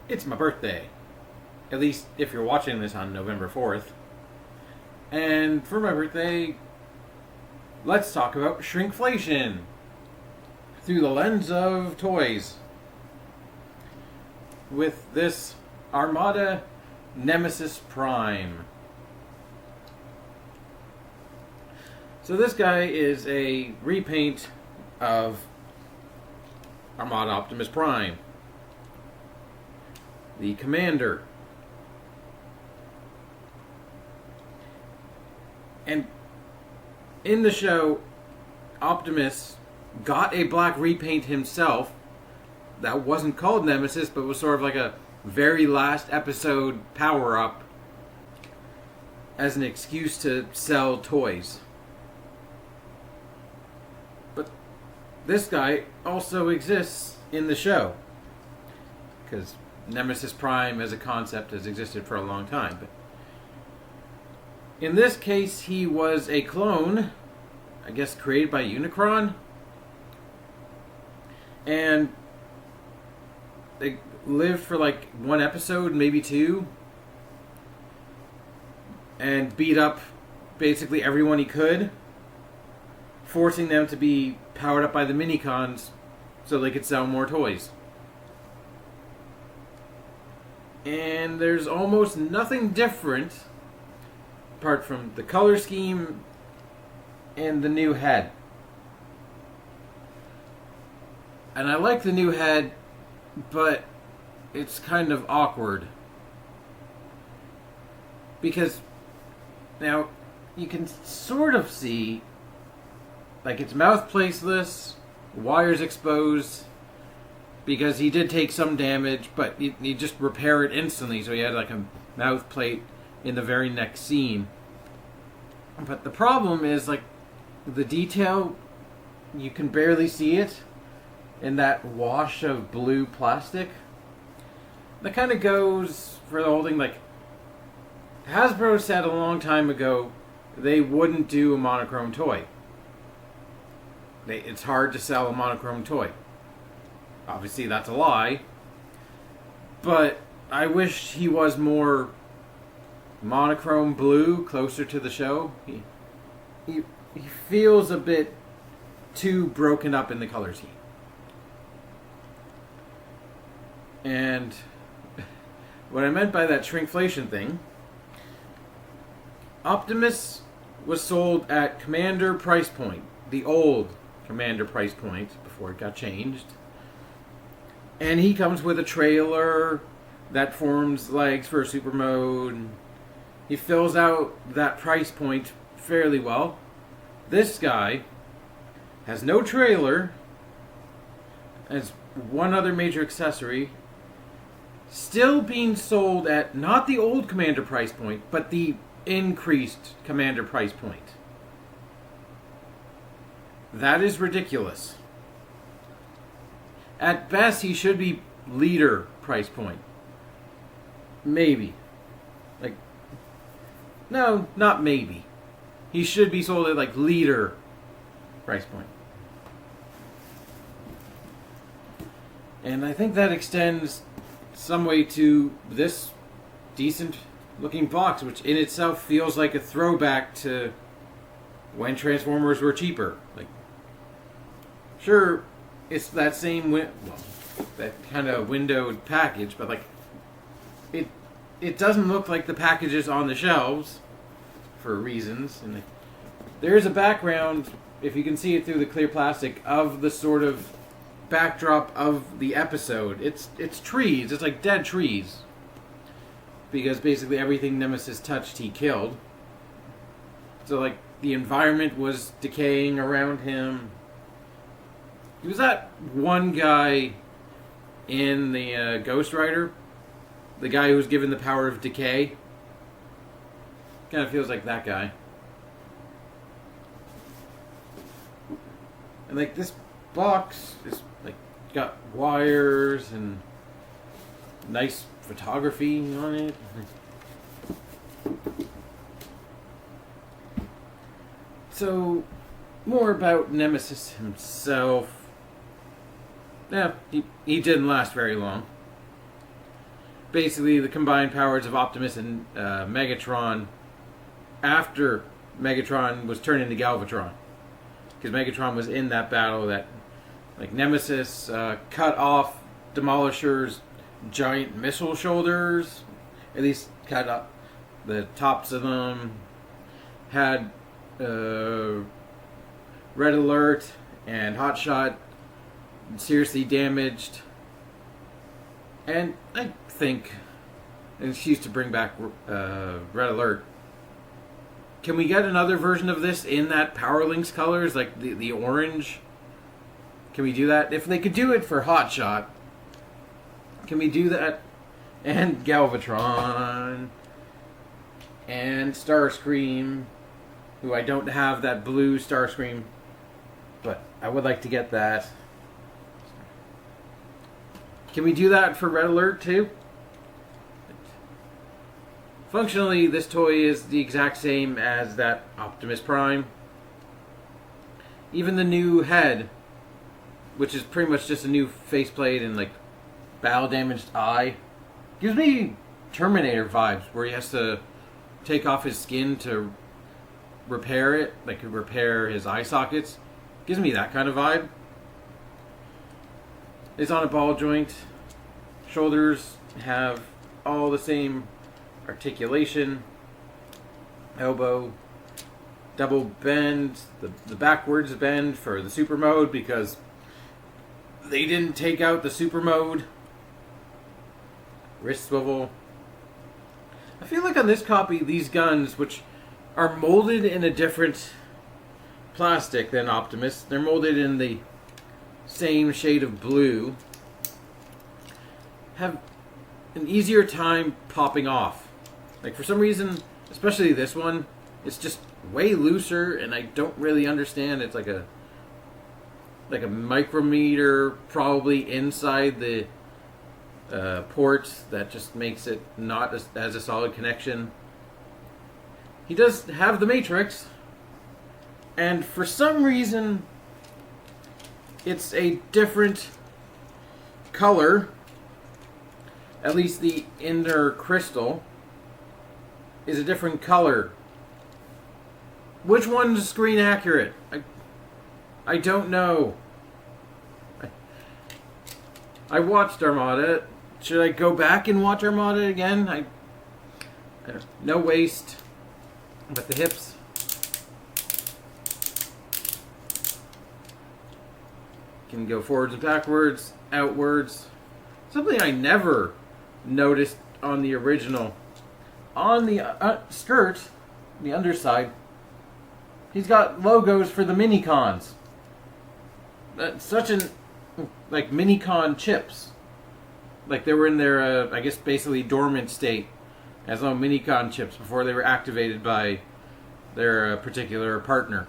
It's my birthday. At least if you're watching this on November 4th. And for my birthday, let's talk about shrinkflation through the lens of toys. With this Armada Nemesis Prime. So this guy is a repaint of Armada Optimus Prime, the Commander. And in the show, Optimus got a black repaint himself that wasn't called Nemesis, but was sort of like a very last episode power-up as an excuse to sell toys. But this guy also exists in the show, because Nemesis Prime as a concept has existed for a long time. But in this case, he was a clone, I guess created by Unicron, and they lived for like one episode, maybe two, and beat up basically everyone he could, forcing them to be powered up by the Minicons so they could sell more toys. And there's almost nothing different apart from the color scheme and the new head. And I like the new head, but it's kind of awkward. Because now you can sort of see like its mouth placeless, wires exposed, because he did take some damage, but he just repair it instantly, so he had like a mouth plate in the very next scene. But the problem is like the detail, you can barely see it in that wash of blue plastic. That kind of goes for the whole thing. Like Hasbro said a long time ago they wouldn't do a monochrome toy. It's hard to sell a monochrome toy. Obviously that's a lie, but I wish he was more monochrome blue, closer to the show. He feels a bit too broken up in the color scheme. And what I meant by that shrinkflation thing, Optimus was sold at Commander price point, the old Commander price point before it got changed. And he comes with a trailer that forms legs for super mode. He fills out that price point fairly well. This guy has no trailer, has one other major accessory, still being sold at not the old Commander price point, but the increased Commander price point. That is ridiculous. At best, he should be leader price point. Maybe. Like, no, not maybe. He should be sold at like leader price point. And I think that extends some way to this decent looking box, which in itself feels like a throwback to when Transformers were cheaper. Like, sure, it's that same that kind of windowed package, but like it doesn't look like the packages on the shelves for reasons. And there is a background, if you can see it through the clear plastic, of the sort of backdrop of the episode. It's trees. It's like dead trees, because basically everything Nemesis touched he killed. So like the environment was decaying around him. He was that one guy in the Ghost Rider, the guy who was given the power of decay. Kind of feels like that guy. And like this box is like got wires and nice photography on it. So, more about Nemesis himself. Yeah, he didn't last very long. basically the combined powers of Optimus and Megatron after Megatron was turned into Galvatron. Because Megatron was in that battle that, like, Nemesis cut off Demolisher's giant missile shoulders, at least cut up the tops of them, had Red Alert and Hotshot seriously damaged, and I think an excuse to bring back Red Alert. Can we get another version of this in that Power Links colors, like the orange? Can we do that? If they could do it for Hotshot, can we do that? And Galvatron and Starscream, who I don't have that blue Starscream, but I would like to get that. Can we do that for Red Alert too? Functionally, this toy is the exact same as that Optimus Prime. Even the new head, which is pretty much just a new faceplate and like battle damaged eye, gives me Terminator vibes, where he has to take off his skin to repair it, like repair his eye sockets. Gives me that kind of vibe. It's on a ball joint. Shoulders have all the same articulation. Elbow, double bend, the backwards bend for the super mode because they didn't take out the super mode. Wrist swivel. I feel like on this copy, these guns, which are molded in a different plastic than Optimus, they're molded in the same shade of blue, have an easier time popping off. Like, for some reason, especially this one, it's just way looser, and I don't really understand. It's like a micrometer probably inside the ports that just makes it not as a solid connection. He does have the Matrix, and for some reason it's a different color. At least the inner crystal is a different color. Which one's screen accurate? I don't know. I watched Armada. Should I go back and watch Armada again? I don't know. No waist, but the hips. Can go forwards and backwards, outwards. Something I never noticed on the original. On the skirt, the underside, he's got logos for the Minicons. Such an, like, Minicon chips. Like they were in their, I guess, basically dormant state as little Minicon chips before they were activated by their particular partner.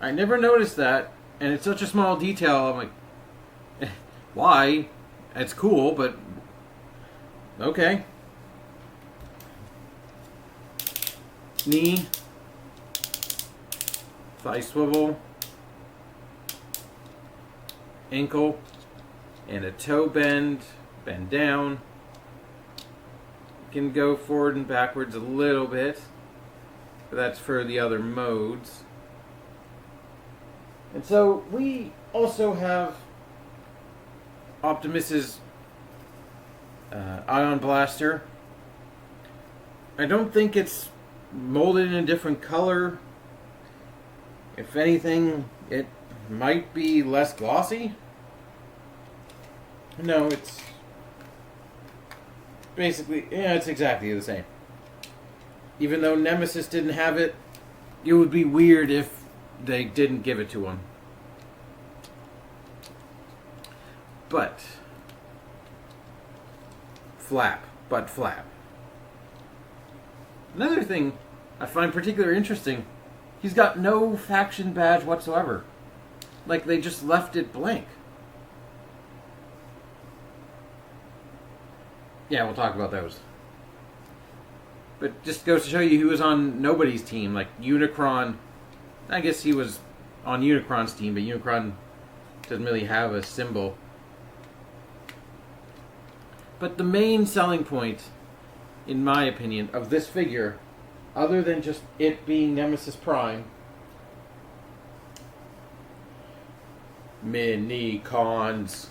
I never noticed that, and it's such a small detail. I'm like, why? It's cool, but okay. Knee, thigh swivel, ankle, and a toe bend down. You can go forward and backwards a little bit, but that's for the other modes. And so we also have Optimus's Ion Blaster. I don't think it's molded in a different color. If anything, it might be less glossy. No, it's basically, yeah, it's exactly the same. Even though Nemesis didn't have it, it would be weird if they didn't give it to him. But flap. Another thing I find particularly interesting, he's got no faction badge whatsoever. Like, they just left it blank. Yeah, we'll talk about those. But just goes to show you he was on nobody's team. Like, Unicron, I guess he was on Unicron's team, but Unicron doesn't really have a symbol. But the main selling point, in my opinion, of this figure, other than just it being Nemesis Prime, mini-cons.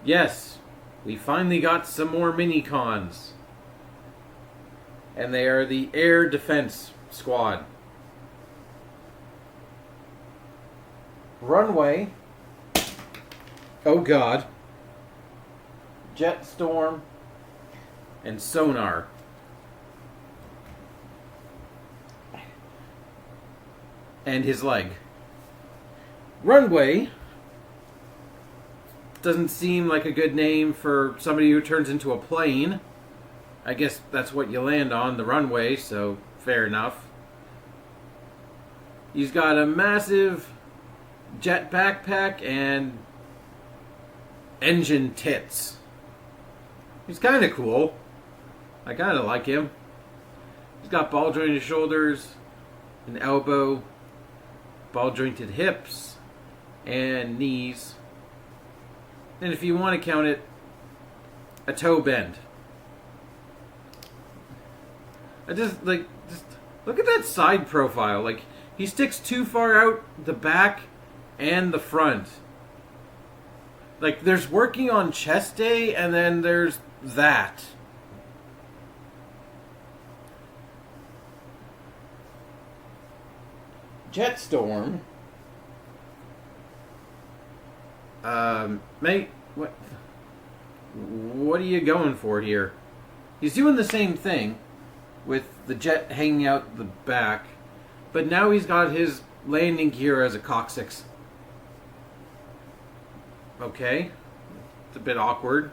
Yes, we finally got some more mini-cons. And they are the Air Defense Squad. Runway. Oh God. Jetstorm. And Sonar. And his leg. Runway doesn't seem like a good name for somebody who turns into a plane. I guess that's what you land on, the runway, so fair enough. He's got a massive jet backpack and engine tits. He's kind of cool. I kind of like him. He's got ball jointed shoulders, an elbow, ball jointed hips, and knees. And if you want to count it, a toe bend. Just look at that side profile. Like, he sticks too far out the back and the front. Like, there's working on chest day, and then there's that. Jetstorm. Mate, what are you going for here? He's doing the same thing with the jet hanging out the back, but now he's got his landing gear as a coccyx. Okay, it's a bit awkward.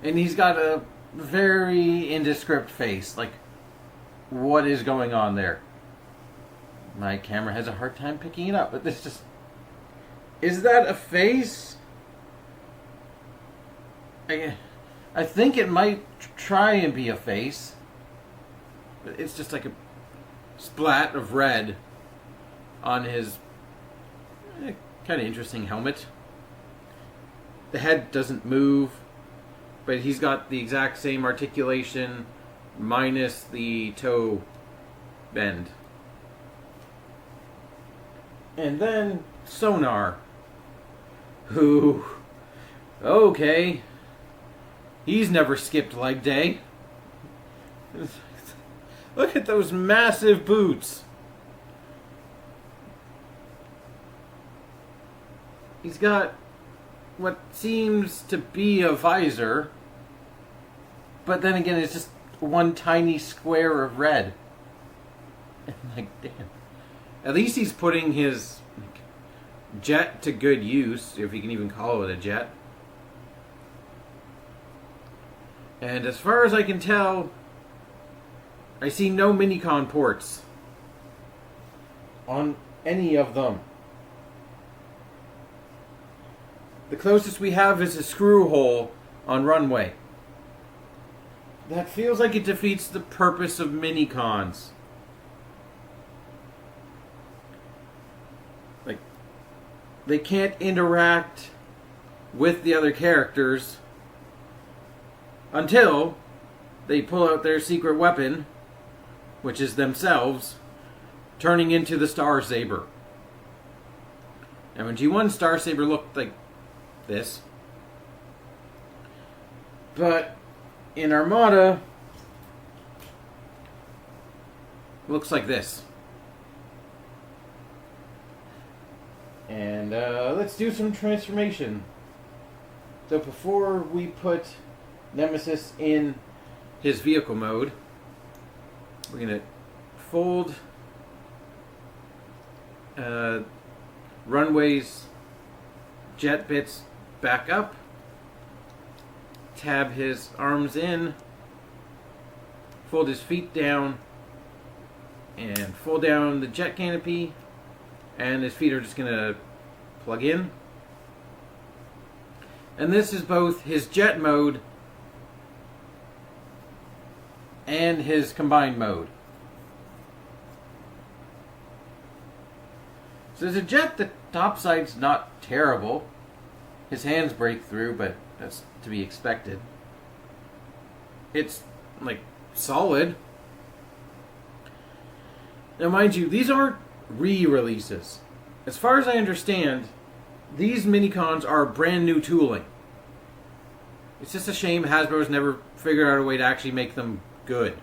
And he's got a very indescript face. Like, what is going on there? My camera has a hard time picking it up, but this just... Is that a face? I think it might try and be a face. But it's just like a splat of red on his kind of interesting helmet. The head doesn't move, but he's got the exact same articulation minus the toe bend. And then Sonar, who, okay, he's never skipped leg day. Look at those massive boots. He's got what seems to be a visor, but then again it's just one tiny square of red. And like, damn. At least he's putting his jet to good use, if you can even call it a jet. And as far as I can tell, I see no Minicon ports on any of them. The closest we have is a screw hole on runway. That feels like it defeats the purpose of Minicons. Like, they can't interact with the other characters until they pull out their secret weapon, which is themselves, turning into the Star Saber. And when G1 Star Saber looked like this, but in Armada, it looks like this. And let's do some transformation. So before we put Nemesis in his vehicle mode, we're going to fold Runway's jet bits back up, tab his arms in, fold his feet down, and fold down the jet canopy, and his feet are just going to plug in. And this is both his jet mode and his combined mode. So as a jet, the topside's not terrible. His hands break through, but that's to be expected. It's, like, solid. Now, mind you, these aren't re-releases. As far as I understand, these minicons are brand new tooling. It's just a shame Hasbro's never figured out a way to actually make them good.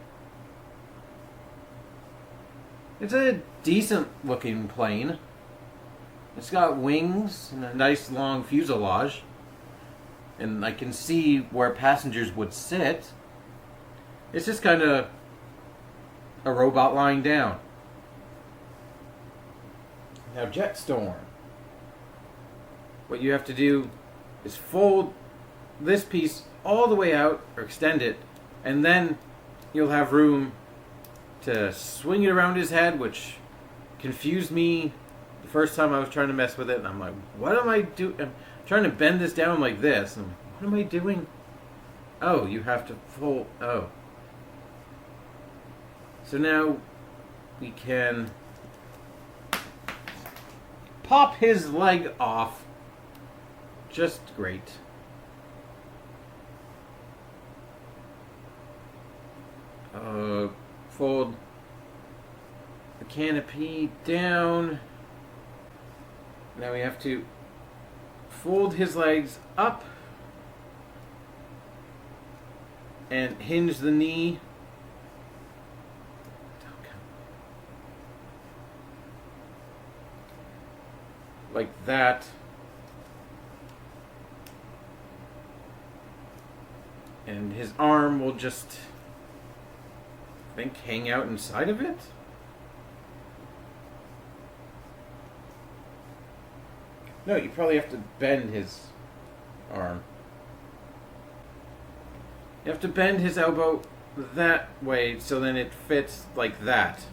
It's a decent looking plane. It's got wings and a nice long fuselage. And I can see where passengers would sit. It's just kind of a robot lying down. Now, Jetstorm. What you have to do is fold this piece all the way out, or extend it, and then you'll have room to swing it around his head, which confused me the first time I was trying to mess with it. And I'm like, what am I doing? I'm trying to bend this down like this. And I'm like, what am I doing? Oh, you have to fold. Oh. So now we can pop his leg off. Just great. Fold the canopy down. Now we have to fold his legs up and hinge the knee. Like that. And his arm will just, I think, hang out inside of it. No, you probably have to bend his arm. You have to bend his elbow that way so then it fits like that.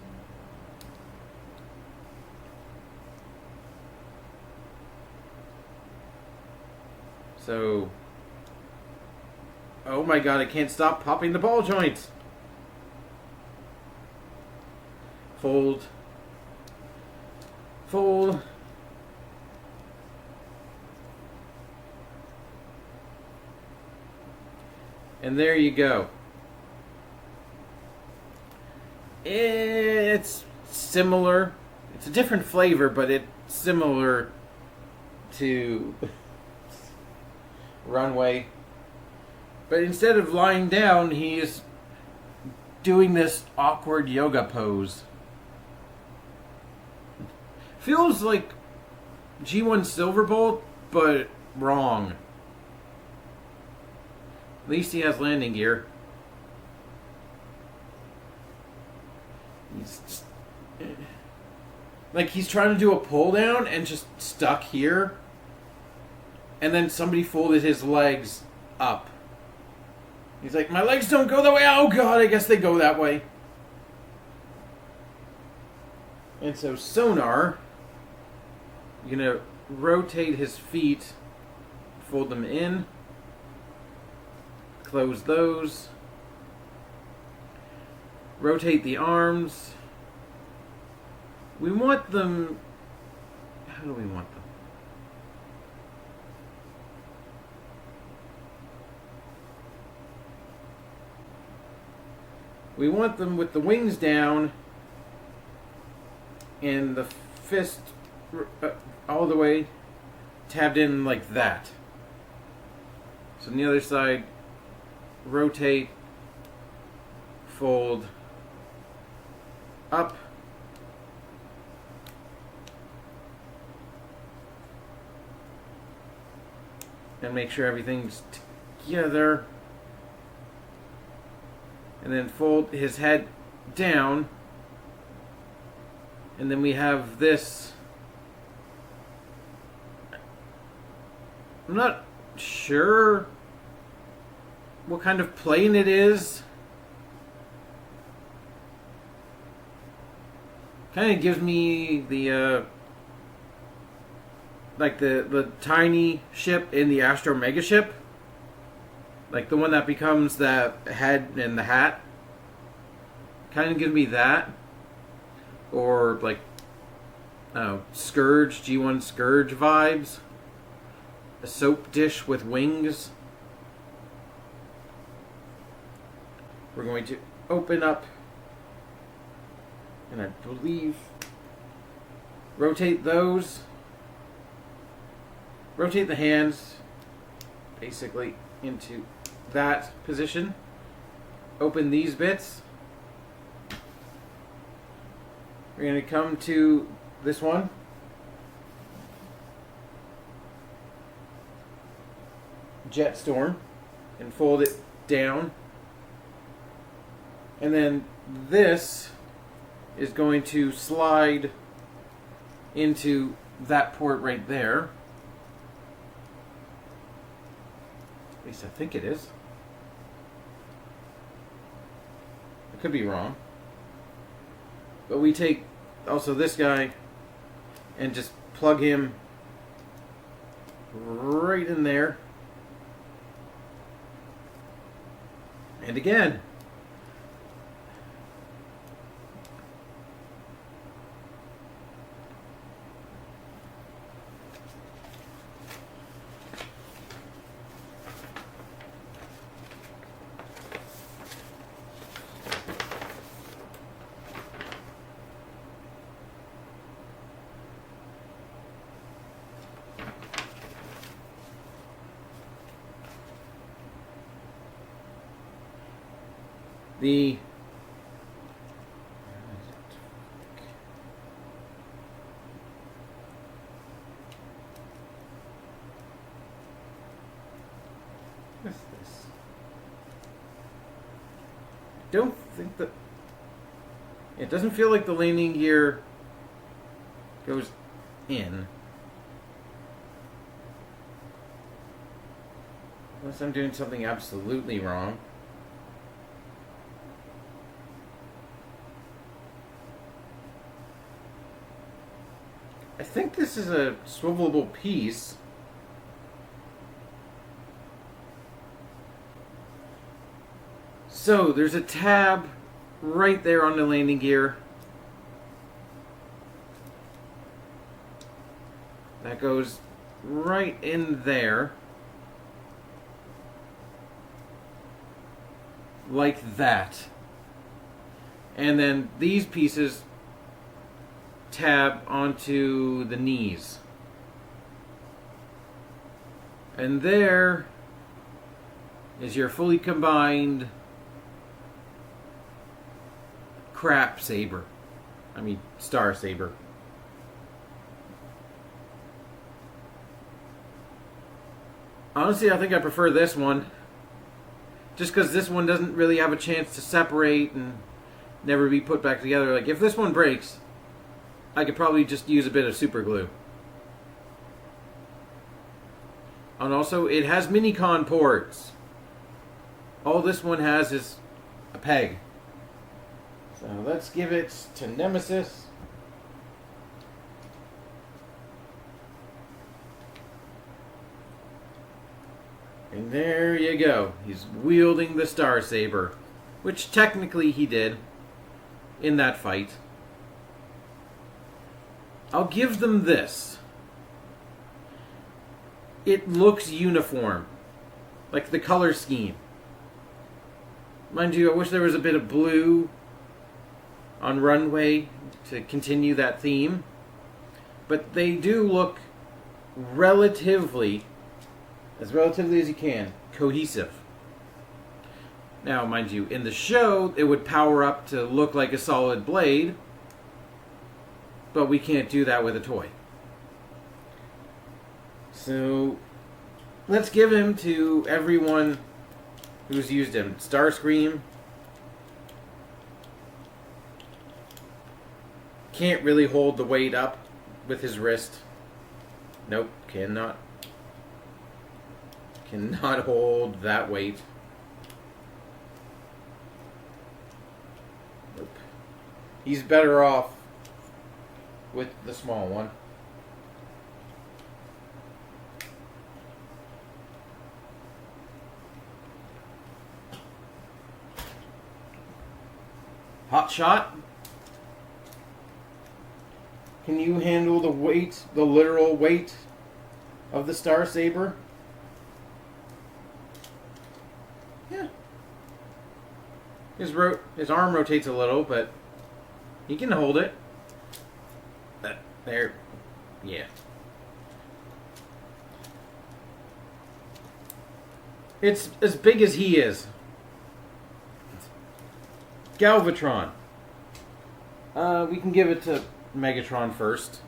So, oh my god, I can't stop popping the ball joints. Fold. Fold. And there you go. It's similar. It's a different flavor, but it's similar to Runway. But instead of lying down, he is doing this awkward yoga pose. Feels like G1 Silverbolt, but wrong. At least he has landing gear. He's just, like he's trying to do a pull down and just stuck here. And then somebody folded his legs up. He's like, my legs don't go that way. Oh god, I guess they go that way. And so sonar, you're going to rotate his feet, fold them in, close those, rotate the arms. We want them, how do we want them? We want them with the wings down and the fist all the way tabbed in like that. So on the other side, rotate, fold, up, and make sure everything's together. And then fold his head down. And then we have this. I'm not sure what kind of plane it is. Kind of gives me the like the tiny ship in the Astro Mega ship. Like the one that becomes the head and the hat. Kind of gives me that. Or like Scourge, G1 Scourge vibes. A soap dish with wings. We're going to open up, and I believe rotate those. Rotate the hands basically into that position. Open these bits. We're going to come to this one. Jetstorm, and fold it down. And then this is going to slide into that port right there. At least I think it is. I could be wrong. But we take also this guy and just plug him right in there. And again, the what's this? I don't think that it doesn't feel like the landing gear goes in. Unless I'm doing something absolutely wrong. I think this is a swivelable piece. So there's a tab right there on the landing gear. That goes right in there. Like that. And then these pieces tab onto the knees. And there is your fully combined crap saber. I mean, Star Saber. Honestly, I think I prefer this one. Just because this one doesn't really have a chance to separate and never be put back together. Like, if this one breaks, I could probably just use a bit of super glue. And also, it has mini-con ports. All this one has is a peg. So let's give it to Nemesis. And there you go. He's wielding the Star Saber, which technically he did in that fight. I'll give them this. It looks uniform. Like the color scheme. Mind you, I wish there was a bit of blue on runway to continue that theme. But they do look relatively as you can, cohesive. Now, mind you, in the show, it would power up to look like a solid blade. But we can't do that with a toy. So, let's give him to everyone who's used him. Starscream. Can't really hold the weight up with his wrist. Nope, cannot. Cannot hold that weight. Nope. He's better off with the small one. Hot shot. Can you handle the weight, the literal weight of the Star Saber? Yeah. His arm rotates a little, but he can hold it. There. Yeah. It's as big as he is. Galvatron. We can give it to Megatron first.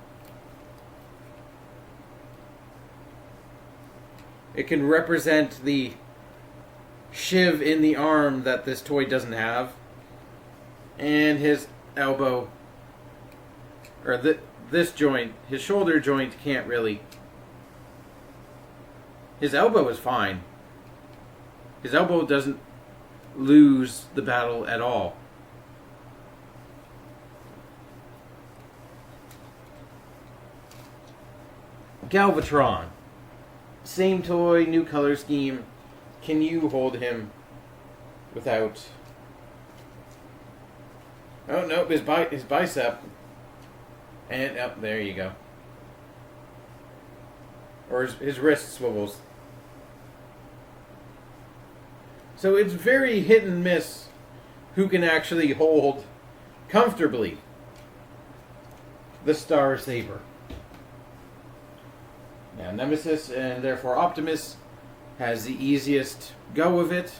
It can represent the shiv in the arm that this toy doesn't have. And his elbow, or this joint, his shoulder joint can't really. His elbow is fine. His elbow doesn't lose the battle at all. Galvatron. Same toy, new color scheme. Can you hold him without... Oh, no, his bicep. And, oh, there you go. Or his wrist swivels. So it's very hit and miss who can actually hold comfortably the Star Saber. Now, Nemesis, and therefore Optimus, has the easiest go of it.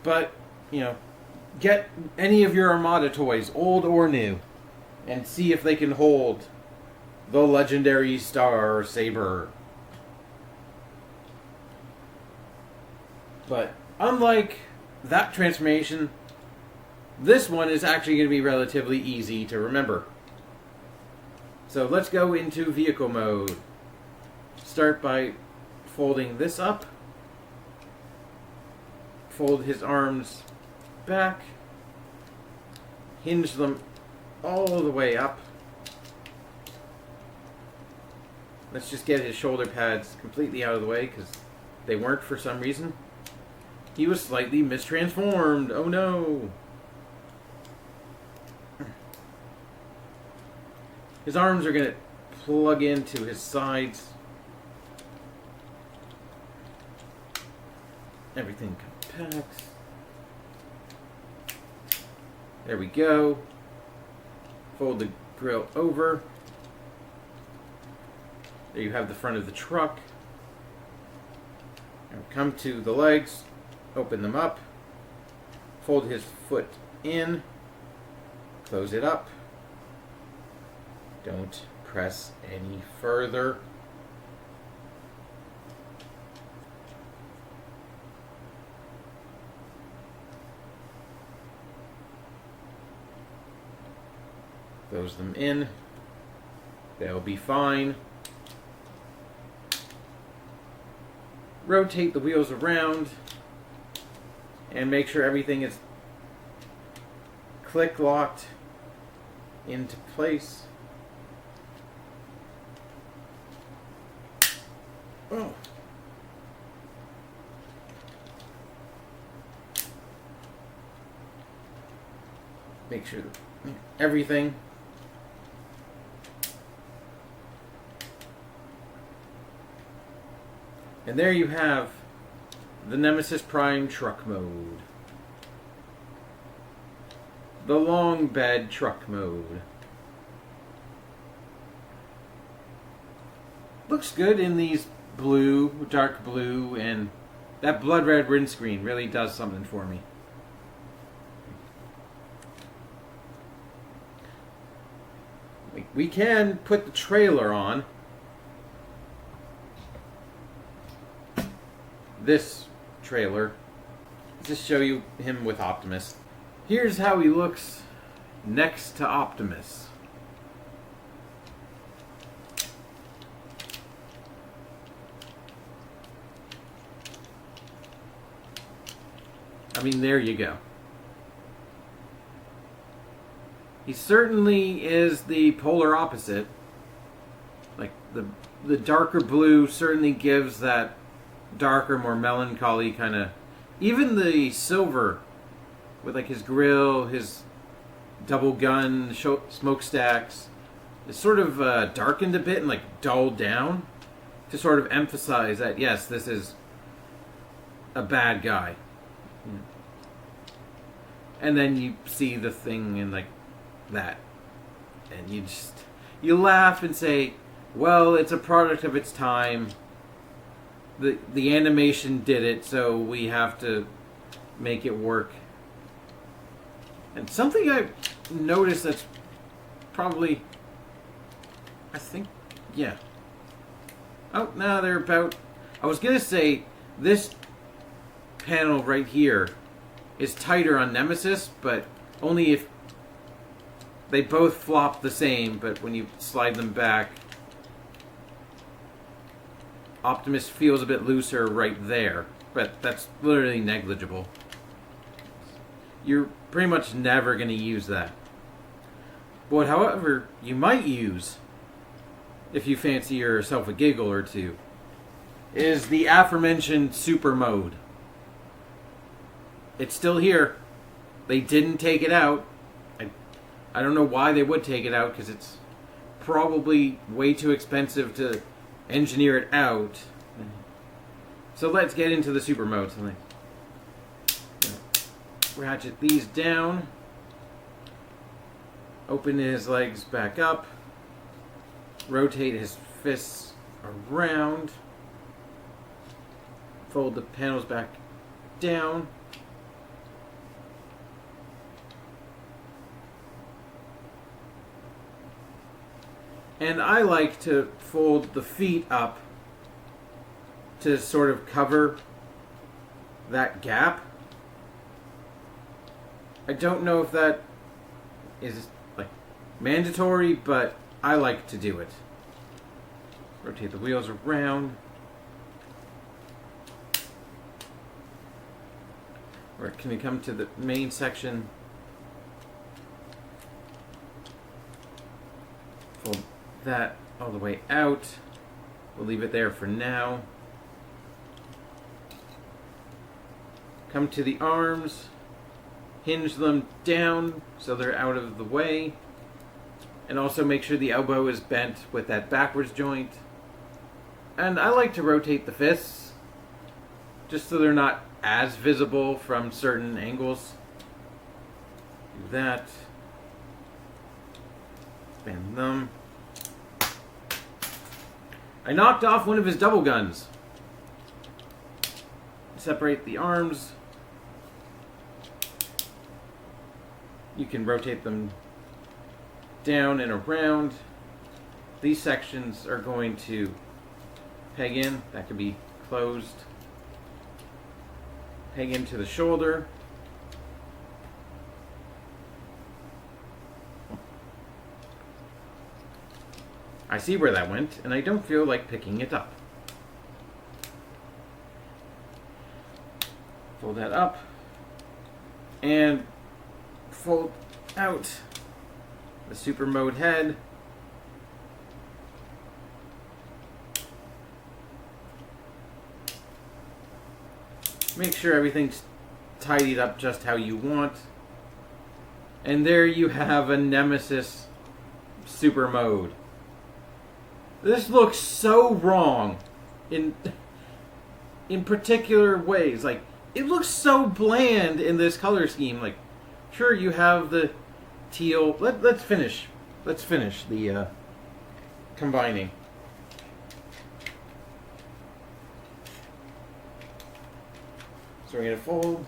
But, you know, get any of your Armada toys, old or new, and see if they can hold the legendary Star Saber. But unlike that transformation, this one is actually going to be relatively easy to remember. So let's go into vehicle mode. Start by folding this up. Fold his arms back. Hinge them all the way up. Let's just get his shoulder pads completely out of the way because they weren't for some reason. He was slightly mistransformed. Oh no! His arms are going to plug into his sides. Everything compacts. There we go. Fold the grill over. There you have the front of the truck. Now come to the legs. Open them up. Fold his foot in. Close it up. Don't press any further. Close them in. They'll be fine. Rotate the wheels around and make sure everything is click locked into place. Oh. Make sure that everything and there you have the Nemesis Prime truck mode. The long bed truck mode. Looks good in these blue, dark blue, and that blood red windscreen really does something for me. We can put the trailer on. This trailer. Just show you him with Optimus. Here's how he looks next to Optimus. I mean, there you go. He certainly is the polar opposite. Like, the darker blue certainly gives that darker, more melancholy kind of... Even the silver, with like his grill, his double gun smokestacks is sort of darkened a bit and like dulled down to sort of emphasize that yes, this is a bad guy. And then you see the thing in like that, and you laugh and say, well, it's a product of its time. The animation did it, so we have to make it work. And something I've noticed that's probably, I think, yeah. Oh, no, they're about, I was going to say, this panel right here is tighter on Nemesis, but only if they both flop the same, but when you slide them back, Optimus feels a bit looser right there, but that's literally negligible. You're pretty much never going to use that. What, however, you might use, if you fancy yourself a giggle or two, is the aforementioned super mode. It's still here. They didn't take it out. I don't know why they would take it out, because it's probably way too expensive to engineer it out. So let's get into the super mode. So ratchet these down. Open his legs back up. Rotate his fists around. Fold the panels back down. And I like to fold the feet up to sort of cover that gap. I don't know if that is like mandatory, but I like to do it. Rotate the wheels around. Or can we come to the main section? Fold that all the way out. We'll leave it there for now. Come to the arms. Hinge them down so they're out of the way. And also make sure the elbow is bent with that backwards joint. And I like to rotate the fists just so they're not as visible from certain angles. Do that. Bend them. I knocked off one of his double guns. Separate the arms. You can rotate them down and around. These sections are going to peg in. That can be closed. Peg into the shoulder. I see where that went, and I don't feel like picking it up. Fold that up. And fold out the super mode head. Make sure everything's tidied up just how you want. And there you have a Nemesis super mode. This looks so wrong in particular ways. Like, it looks so bland in this color scheme. Like, sure, you have the teal. Let's finish. Let's finish the combining. So we're going to fold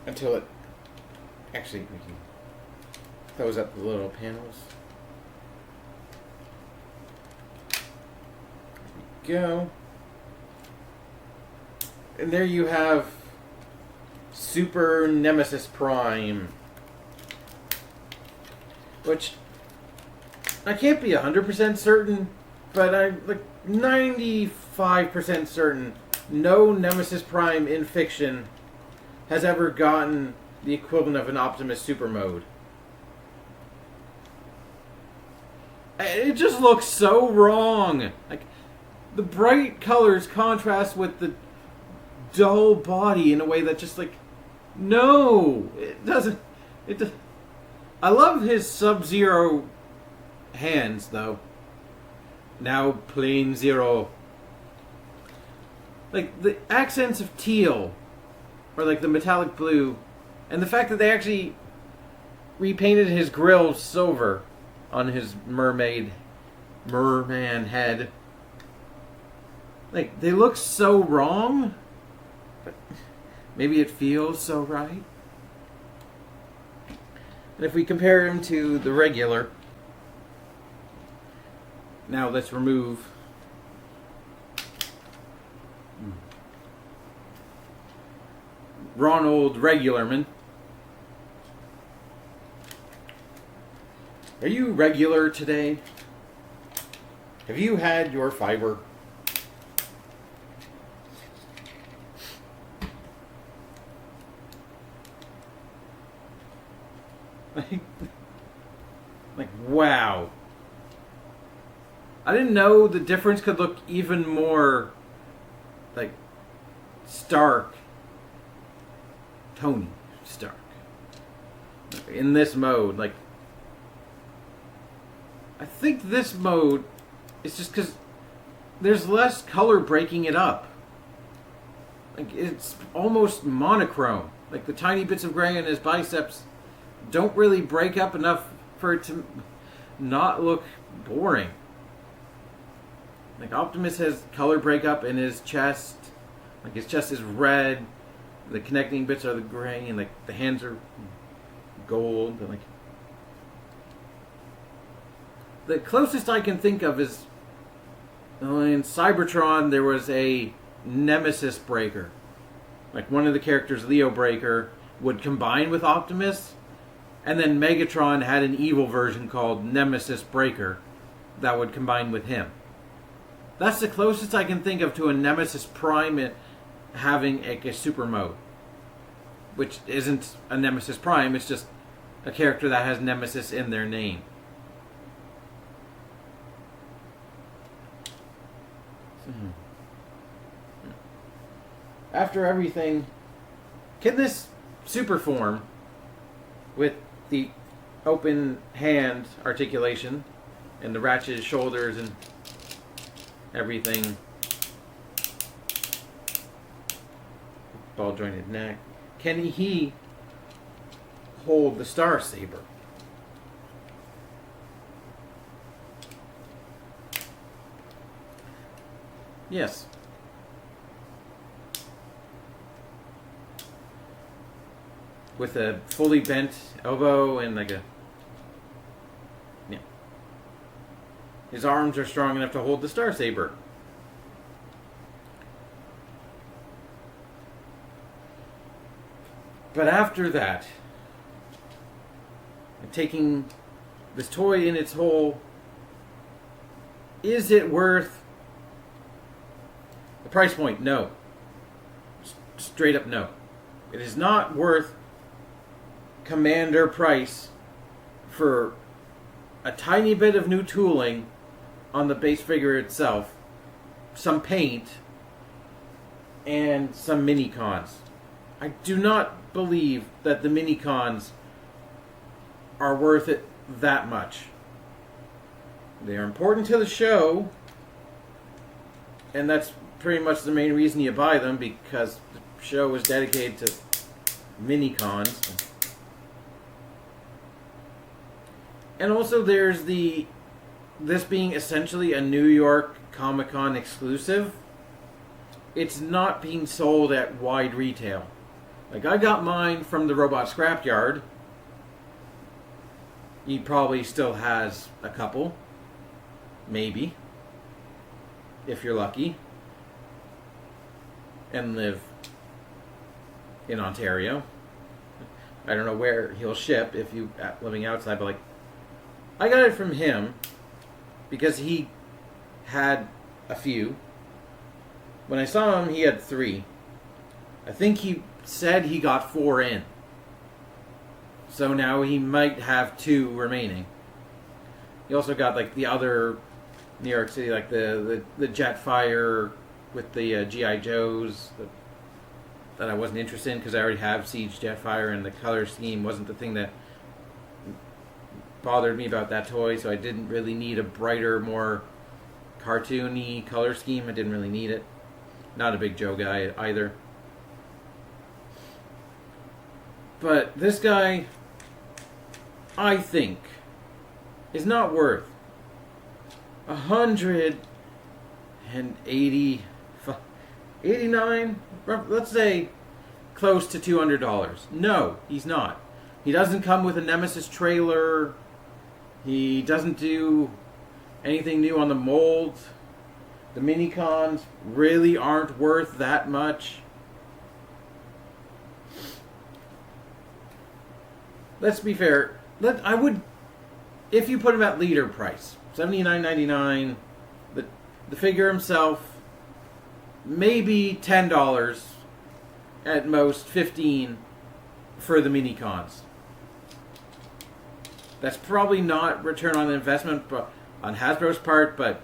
until it actually, we can close up the little panels. There we go. And there you have Super Nemesis Prime. Which I can't be 100% certain, but I'm like 95% certain no Nemesis Prime in fiction has ever gotten the equivalent of an Optimus Super mode. It just looks so wrong. Like, the bright colors contrast with the dull body in a way that just, like, No, it doesn't. I love his Sub-Zero hands, though. Now plain zero. Like, the accents of teal, or like the metallic blue, and the fact that they actually repainted his grill silver on his merman head. Like, they look so wrong, but maybe it feels so right. And if we compare him to the regular, now let's remove Ronald Regularman. Are you regular today? Have you had your fiber? Like, wow. I didn't know the difference could look even more, like, stark. Tony Stark. In this mode, like, I think this mode is just because there's less color breaking it up. Like, it's almost monochrome. Like, the tiny bits of gray in his biceps don't really break up enough for it to not look boring. Like, Optimus has color breakup in his chest. Like, his chest is red. The connecting bits are the gray, and like the hands are gold. And like, the closest I can think of is in Cybertron there was a Nemesis Breaker. Like, one of the characters, Leo Breaker, would combine with Optimus, and then Megatron had an evil version called Nemesis Breaker that would combine with him. That's the closest I can think of to a Nemesis Prime having a super mode, which isn't a Nemesis Prime, it's just a character that has Nemesis in their name. After everything, can this super form with the open hand articulation and the ratchet shoulders and everything, ball jointed neck, can he hold the Star Saber? Yes. With a fully bent elbow and like a... Yeah. His arms are strong enough to hold the Star Saber. But after that, taking this toy in its whole, is it worth the price point? No. Straight up no. It is not worth Commander price for a tiny bit of new tooling on the base figure itself, some paint, and some mini-cons. I do not believe that the mini-cons are worth it that much. They are important to the show, and that's pretty much the main reason you buy them, because the show is dedicated to mini-cons. And also there's this being essentially a New York Comic-Con exclusive. It's not being sold at wide retail. Like, I got mine from the Robot Scrapyard. He probably still has a couple. Maybe. If you're lucky. And live in Ontario. I don't know where he'll ship if you living outside, but like, I got it from him because he had a few. When I saw him, he had 3. I think he said he got 4 in. So now he might have 2 remaining. He also got like the other New York City, like the Jetfire with the G.I. Joes. that I wasn't interested in because I already have Siege Jetfire, and the color scheme wasn't the thing that bothered me about that toy, so I didn't really need a brighter, more cartoony color scheme. I didn't really need it. Not a big Joe guy either. But this guy, I think, is not worth 180, 89, let's say close to $200. No, he's not. He doesn't come with a Nemesis trailer. He doesn't do anything new on the mold. The mini-cons really aren't worth that much. Let's be fair. I would, if you put him at leader price, $79.99. The figure himself, maybe $10, at most $15 for the mini cons. That's probably not return on investment, but on Hasbro's part, but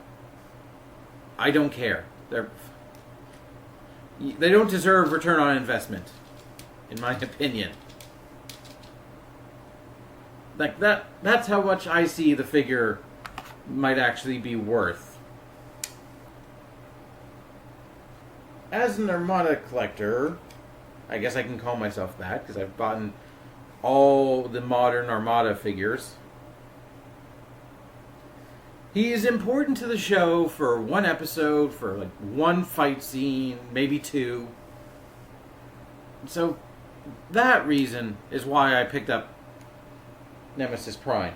I don't care. They don't deserve return on investment, in my opinion. Like that's how much I see the figure might actually be worth. As an Armada collector, I guess I can call myself that because I've bought all the modern Armada figures. He is important to the show for one episode, for like one fight scene, maybe two. So that reason is why I picked up Nemesis Prime.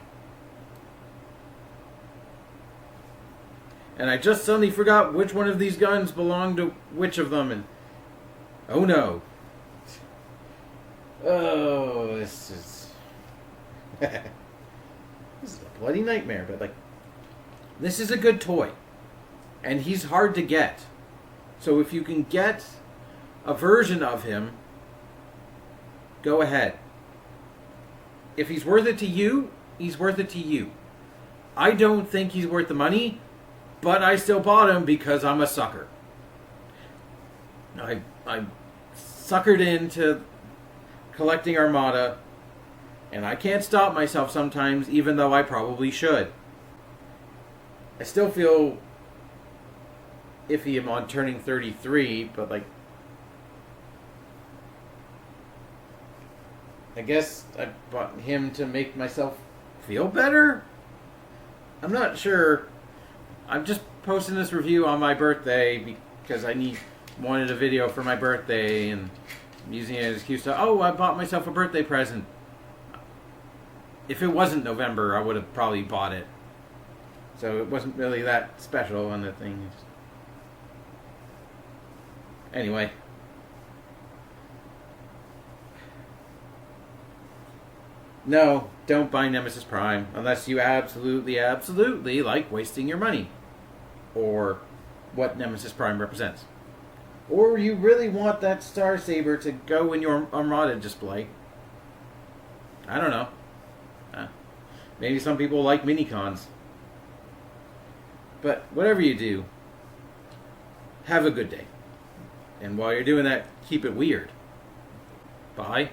And I just suddenly forgot which one of these guns belonged to which of them, and oh no. Oh, this is this is a bloody nightmare, but like, this is a good toy. And he's hard to get. So if you can get a version of him, go ahead. If he's worth it to you, he's worth it to you. I don't think he's worth the money, but I still bought him because I'm a sucker. I suckered into collecting Armada, and I can't stop myself sometimes, even though I probably should. I still feel iffy on turning 33, but like, I guess I bought him to make myself feel better? I'm not sure. I'm just posting this review on my birthday because I wanted a video for my birthday, and I'm using it as an excuse to, oh, I bought myself a birthday present. If it wasn't November, I would have probably bought it. So it wasn't really that special on the thing. Anyway. No, don't buy Nemesis Prime unless you absolutely, absolutely like wasting your money. Or what Nemesis Prime represents. Or you really want that Star Saber to go in your Armada display. I don't know. Maybe some people like mini-cons. But whatever you do, have a good day. And while you're doing that, keep it weird. Bye.